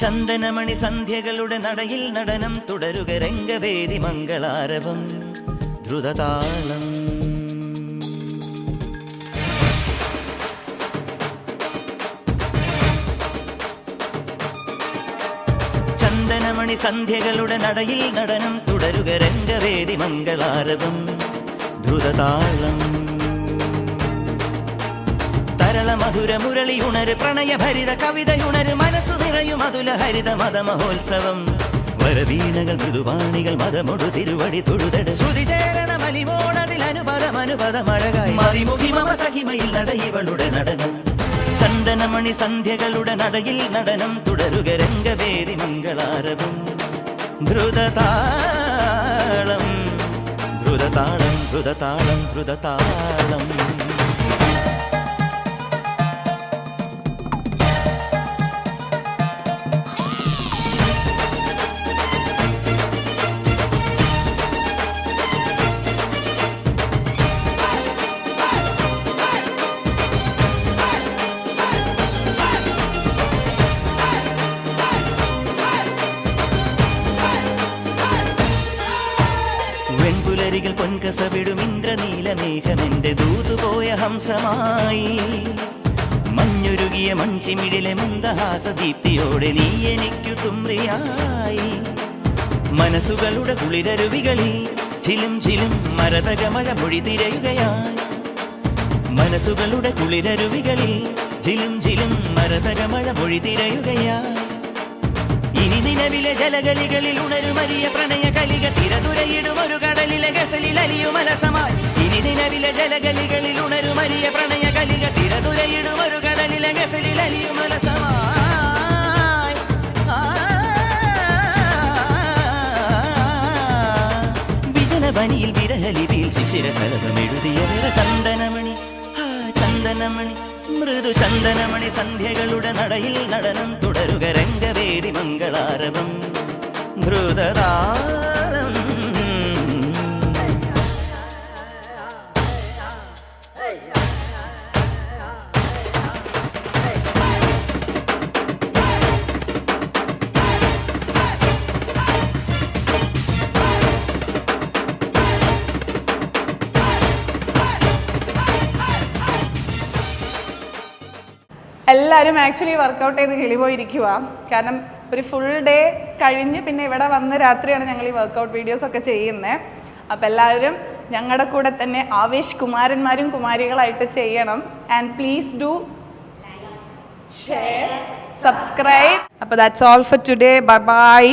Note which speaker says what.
Speaker 1: ചന്ദനമണി സന്ധ്യകളുടെ നടയിൽ നടനം തുടരുക രംഗവേദി മംഗളാരവം ദ്രുതതാളം. ചന്ദനമണി സന്ധ്യകളുടെ നടയിൽ നടനം തുടരുക രംഗവേദി മംഗളാരവം ദ്രുതതാളം. തരള മധുര മുരളിയുണര് പ്രണയഭരിത കവിതയുണര് മനസ്സു നിറയും അതുല ഹരിത മതമഹോത്സവം. വരവീണകൾ മൃദുവാണികൾ മതമൊടു തിരുവടി തൊഴുതട് ശ്രുതിചേരണ മലിമോണതിൽ അനുപദമഴകായി മതിമുഖി മമ സഹിമയിൽ നടയിവളുടെ നടനം. ചന്ദനമണി സന്ധ്യകളുടെ നടയിൽ നടനം തുടരുക രംഗവേദി മംഗളാരവം ദ്രുതതാളം ദ്രുതതാളം ദ്രുതതാളം ദ്രുതതാളം. വെൺപുലരികൾ പൊൻകസവിടും ഇന്ദ്രനീലമേഘമെന്റെ ദൂതുപോയ ഹംസമായി. മഞ്ഞുരുകിയ മൺചിമിഴിലെ മന്ദഹാസദീപ്തിയോടെ നീ എനിക്കു തുമ്രിയായി. മനസ്സുകളുടെ കുളിരരുവികളിൽ ചിലും ചിലും മരതകമഴ മൊഴി തിരയുകയായി. മനസ്സുകളുടെ കുളിരരുവികളിൽ ചിലും ചിലും മരതകമഴ മൊഴി തിരയുകയായി. ഇനി നിലവിലെ ജലഗലികളിൽ ഉണരുമരിയ പ്രണയ കലിക തിരതുരയിടുമൊരു കടലിലെ ഗസലിൽ അലിയുമലസമായി. ഇനി നിലവിലെ ജലഗലികളിൽ ഉണരുമരിയ പ്രണയ കലിക തിരതുരയിടുമൊരു കടലിലെ ഗസലിൽ അലിയുമലസമായി. വിജനവനിയിൽ വിരഹലിപിയിൽ ശിശിരശലഭമെഴുതിയ ചന്ദനമണി ചന്ദനമണി മൃദു ചന്ദനമണി സന്ധ്യകളുടെ നടയിൽ നടനം തുടരുക രംഗവേദി മംഗളാരവം ദ്രുതതാളം.
Speaker 2: എല്ലാവരും ആക്ച്വലി വർക്കൗട്ട് ചെയ്ത് കിളിപോയിരിക്കുക. കാരണം ഒരു ഫുൾ ഡേ കഴിഞ്ഞ് പിന്നെ ഇവിടെ വന്ന് രാത്രിയാണ് ഞങ്ങൾ ഈ വർക്കൗട്ട് വീഡിയോസൊക്കെ ചെയ്യുന്നത്. അപ്പോൾ എല്ലാവരും ഞങ്ങളുടെ കൂടെ തന്നെ ആവേശ് കുമാരന്മാരും കുമാരികളായിട്ട് ചെയ്യണം. And please do share subscribe. അപ്പോൾ that's all for today. Bye by.